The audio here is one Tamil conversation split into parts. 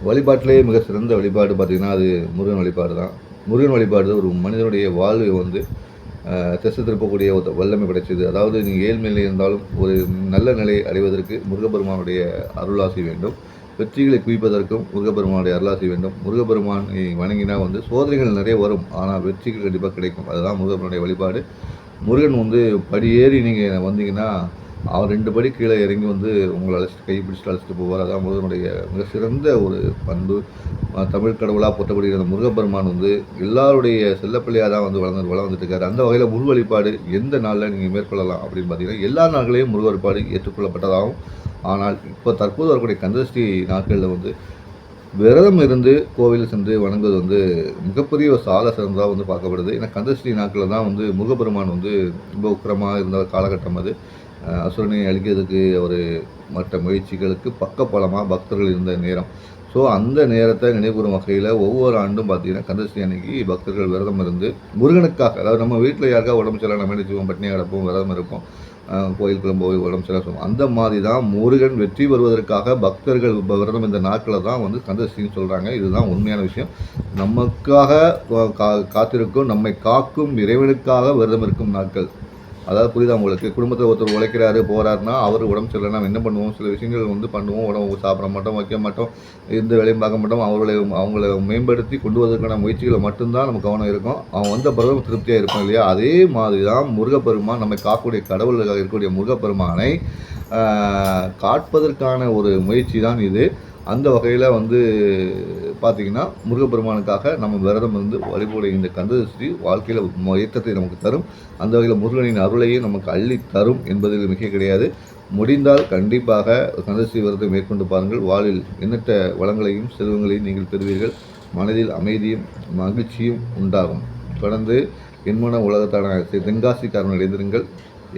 வழிபாட்டிலேயே மிக சிறந்த வழிபாடு பார்த்திங்கன்னா அது முருகன் வழிபாடு தான். முருகன் வழிபாடு ஒரு மனிதனுடைய வாழ்வை வந்து திசை திருப்பக்கூடிய ஒரு வல்லமை கிடைச்சது. அதாவது நீங்கள் ஏழ்மையில் இருந்தாலும் ஒரு நல்ல நிலையை அடைவதற்கு முருகப்பெருமானுடைய அருளாசி வேண்டும். வெற்றிகளை குவிப்பதற்கும் முருகப்பெருமானுடைய அருளாசி வேண்டும். முருகப்பெருமானை வணங்கினா வந்து சோதனைகள் நிறைய வரும், ஆனால் வெற்றிகள் கண்டிப்பாக கிடைக்கும். அதுதான் முருகப்பெருமானுடைய வழிபாடு. முருகன் வந்து படியேறி நீங்கள் வந்தீங்கன்னா அவர் 2 படி கீழே இறங்கி வந்து உங்களை அழைச்சிட்டு கை பிடிச்சிட்டு அழைச்சிட்டு போவார். அதான் முருகனுடைய மிக சிறந்த ஒரு பண்பு. தமிழ் கடவுளாக போற்றப்படுகிற முருகப்பெருமான் வந்து எல்லாருடைய செல்லப்பிள்ளையாக தான் வந்து வளம் வந்துட்டு இருக்காரு. அந்த வகையில் முருக வழிபாடு எந்த நாளில் நீங்கள் மேற்கொள்ளலாம் அப்படின்னு பார்த்தீங்கன்னா, எல்லா நாட்களையும் முருக வழிபாடு ஏற்றுக்கொள்ளப்பட்டதாகும். ஆனால் இப்போ தற்போது வரக்கூடிய கந்தசஷ்டி நாட்களில் வந்து விரதம் இருந்து கோவிலில் சென்று வணங்குவது வந்து மிகப்பெரிய ஒரு சால சிறந்ததாக வந்து பார்க்கப்படுது. ஏன்னா கந்தசஷ்டி நாட்களில் தான் வந்து முருகப்பெருமான் வந்து ரொம்ப உக்கிரமாக இருந்த காலகட்டம் அது. அசுரனை அழிக்கிறதுக்கு ஒரு மற்ற முயற்சிகளுக்கு பக்கபலமாக பக்தர்கள் இருந்த நேரம். ஸோ அந்த நேரத்தை நினைவுறும் வகையில் ஒவ்வொரு ஆண்டும் பார்த்திங்கன்னா கந்தசஷ்டி அன்னைக்கு பக்தர்கள் விரதம் இருந்து முருகனுக்காக, அதாவது நம்ம வீட்டில் யாருக்கா உடம்பு சரியில்லை நம்ம நினைச்சுவோம், பட்னியாக கிடப்போம், விரதம் இருப்போம், கோயிலுக்குள்ள போய் உடம்பு சரியாக சொல்லுவோம். அந்த மாதிரி தான் முருகன் வெற்றி பெறுவதற்காக பக்தர்கள் விரதம் இந்த நாட்களை தான் வந்து கந்தசஷ்டின்னு சொல்கிறாங்க. இதுதான் உண்மையான விஷயம். நமக்காக காத்திருக்கும், நம்மை காக்கும் இறைவனுக்காக விரதம் இருக்கும் நாட்கள். அதாவது புரியுதா உங்களுக்கு? குடும்பத்தில் ஒருத்தர் உழைக்கிறாரு போகிறாருன்னா அவர் உடம்பு சரியில்லைனா நம்ம என்ன பண்ணுவோம், சில விஷயங்கள் வந்து பண்ணுவோம். உடம்பு சாப்பிட மாட்டோம், வைக்க மாட்டோம், எந்த வேலையும் பார்க்க மாட்டோம். அவங்கள மேம்படுத்தி கொண்டு வருவதற்கான முயற்சிகளை மட்டும்தான் நம்ம கவனம் இருக்கும். அவன் வந்த பிறகு திருப்தியாக இருப்பான் இல்லையா? அதே மாதிரி தான் முருகப்பெருமான் நம்மை காக்கக்கூடிய கடவுளாக இருக்கக்கூடிய முருகப்பெருமானை காட்பதற்கான ஒரு முயற்சி தான் இது. அந்த வகையில் வந்து பார்த்திங்கன்னா முருகப்பெருமானுக்காக நம்ம விரதம் இருந்து வழிபட இந்த கந்தசஷ்டி வாழ்க்கையில் ஏற்றத்தை நமக்கு தரும். அந்த வகையில் முருகனின் அருளையும் நமக்கு அள்ளி தரும் என்பதில் மிக கிடையாது. முடிந்தால் கண்டிப்பாக கந்தசஷ்டி விரதத்தை மேற்கொண்டு பாருங்கள். வாழ்வில் எண்ணற்ற வளங்களையும் செல்வங்களையும் நீங்கள் பெறுவீர்கள். மனதில் அமைதியும் மகிழ்ச்சியும் உண்டாகும். தொடர்ந்து என்மன உலகத்தான தென்காசிக்காரன் இணைந்திருங்கள்.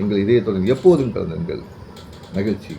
எங்கள் இதயத்துடன் எப்போதும் கலந்திருங்கள். மகிழ்ச்சி.